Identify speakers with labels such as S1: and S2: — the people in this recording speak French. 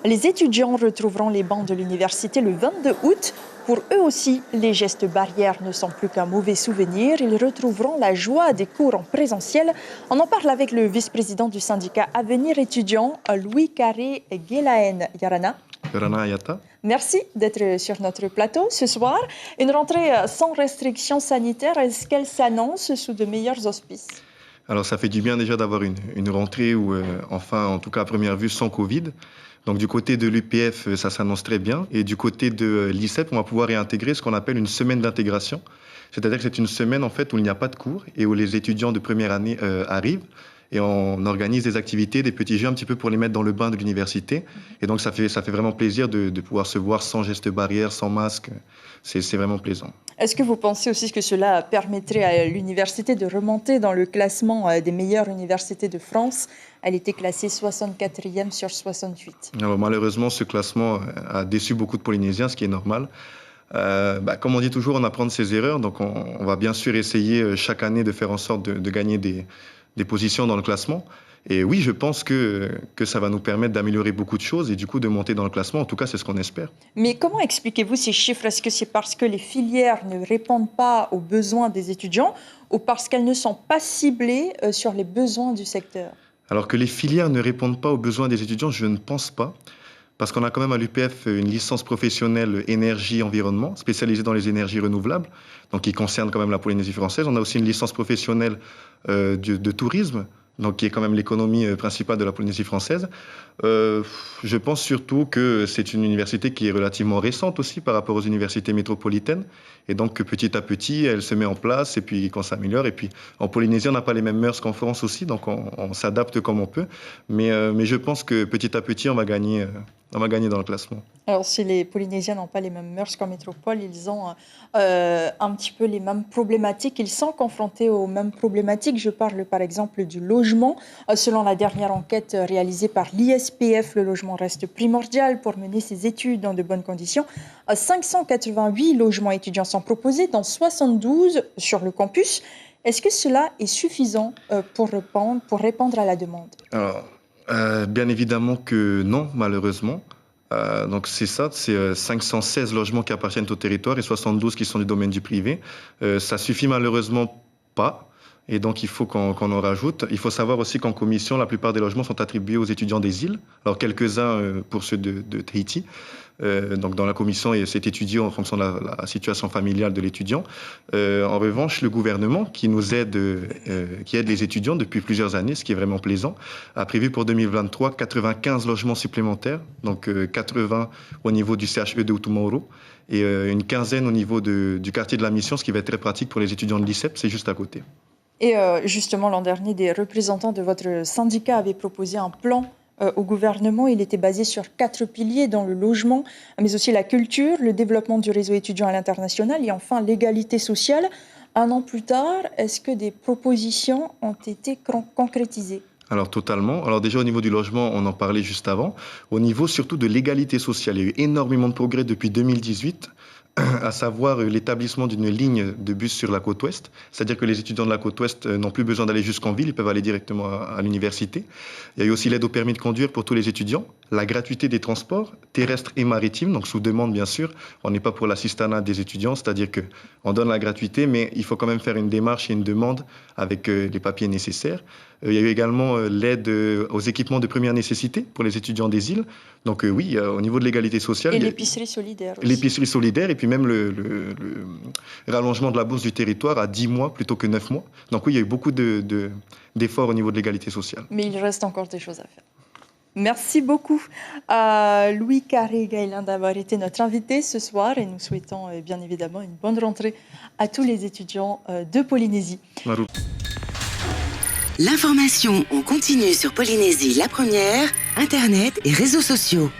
S1: Les étudiants retrouveront les bancs de l'université le 22 août. Pour eux aussi, les gestes barrières ne sont plus qu'un mauvais souvenir. Ils retrouveront la joie des cours en présentiel. On en parle avec le vice-président du syndicat Avenir étudiant, Louis Carré Guélaen. Yarana.
S2: Yarana Ayata.
S1: Merci d'être sur notre plateau ce soir. Une rentrée sans restrictions sanitaires, est-ce qu'elle s'annonce sous de meilleurs auspices ?
S2: Alors ça fait du bien déjà d'avoir une rentrée où, enfin, en tout cas à première vue, sans Covid. Donc du côté de l'UPF, ça s'annonce très bien. Et du côté de l'ICEP, on va pouvoir réintégrer ce qu'on appelle une semaine d'intégration. C'est-à-dire que c'est une semaine en fait où il n'y a pas de cours et où les étudiants de première année arrivent. Et on organise des activités, des petits jeux un petit peu pour les mettre dans le bain de l'université. Et donc ça fait vraiment plaisir de pouvoir se voir sans gestes barrières, sans masque. C'est vraiment plaisant.
S1: Est-ce que vous pensez aussi que cela permettrait à l'université de remonter dans le classement des meilleures universités de France ? Elle était classée 64e sur 68.
S2: Alors, malheureusement, ce classement a déçu beaucoup de Polynésiens, ce qui est normal. Comme on dit toujours, on apprend de ses erreurs. Donc on va bien sûr essayer chaque année de faire en sorte de gagner des positions dans le classement. Et oui, je pense que ça va nous permettre d'améliorer beaucoup de choses et du coup de monter dans le classement. En tout cas, c'est ce qu'on espère.
S1: Mais comment expliquez-vous ces chiffres ? Est-ce que c'est parce que les filières ne répondent pas aux besoins des étudiants ou parce qu'elles ne sont pas ciblées sur les besoins du secteur ?
S2: Alors que les filières ne répondent pas aux besoins des étudiants, je ne pense pas. Parce qu'on a quand même à l'UPF une licence professionnelle énergie-environnement, spécialisée dans les énergies renouvelables, donc qui concerne quand même la Polynésie française. On a aussi une licence professionnelle de tourisme, donc qui est quand même l'économie principale de la Polynésie française. Je pense surtout que c'est une université qui est relativement récente aussi par rapport aux universités métropolitaines, et donc que petit à petit, elle se met en place et puis qu'on s'améliore. Et puis en Polynésie, on n'a pas les mêmes mœurs qu'en France aussi, donc on s'adapte comme on peut. Mais je pense que petit à petit, on va gagner dans le classement.
S1: Alors, si les Polynésiens n'ont pas les mêmes mœurs qu'en métropole, ils ont un petit peu les mêmes problématiques. Ils sont confrontés aux mêmes problématiques. Je parle par exemple du logement. Selon la dernière enquête réalisée par l'ISPF, le logement reste primordial pour mener ses études dans de bonnes conditions. 588 logements étudiants sont proposés, dont 72 sur le campus. Est-ce que cela est suffisant pour répondre à la demande ?
S2: Alors, bien évidemment que non, malheureusement. Donc c'est ça, c'est 516 logements qui appartiennent au territoire et 72 qui sont du domaine du privé. Ça suffit malheureusement pas. Et donc, il faut qu'on en rajoute. Il faut savoir aussi qu'en commission, la plupart des logements sont attribués aux étudiants des îles. Alors, quelques-uns pour ceux de Tahiti. Donc, dans la commission, c'est étudié en fonction de la situation familiale de l'étudiant. En revanche, le gouvernement, qui nous aide, qui aide les étudiants depuis plusieurs années, ce qui est vraiment plaisant, a prévu pour 2023 95 logements supplémentaires. Donc, 80 au niveau du CHE de Utumauro et une quinzaine au niveau du quartier de la Mission, ce qui va être très pratique pour les étudiants de l'ICEP. C'est juste à côté.
S1: Et justement, l'an dernier, des représentants de votre syndicat avaient proposé un plan au gouvernement. Il était basé sur 4 piliers, dont le logement, mais aussi la culture, le développement du réseau étudiant à l'international et enfin l'égalité sociale. Un an plus tard, est-ce que des propositions ont été concrétisées ?
S2: Alors totalement. Alors déjà au niveau du logement, on en parlait juste avant. Au niveau surtout de l'égalité sociale, il y a eu énormément de progrès depuis 2018. À savoir l'établissement d'une ligne de bus sur la côte ouest. C'est-à-dire que les étudiants de la côte ouest n'ont plus besoin d'aller jusqu'en ville, ils peuvent aller directement à l'université. Il y a eu aussi l'aide au permis de conduire pour tous les étudiants, la gratuité des transports terrestres et maritimes, donc sous demande bien sûr. On n'est pas pour l'assistanat des étudiants, c'est-à-dire qu'on donne la gratuité, mais il faut quand même faire une démarche et une demande avec les papiers nécessaires. Il y a eu également l'aide aux équipements de première nécessité pour les étudiants des îles. Donc oui, au niveau de l'égalité sociale...
S1: Et l'épicerie solidaire aussi.
S2: L'épicerie solidaire et puis même le rallongement de la bourse du territoire à 10 mois plutôt que 9 mois. Donc oui, il y a eu beaucoup d'efforts au niveau de l'égalité sociale.
S1: Mais il reste encore des choses à faire. Merci beaucoup à Louis Carré Guélaen d'avoir été notre invité ce soir et nous souhaitons bien évidemment une bonne rentrée à tous les étudiants de Polynésie.
S3: L'information en continu sur Polynésie la première, Internet et réseaux sociaux.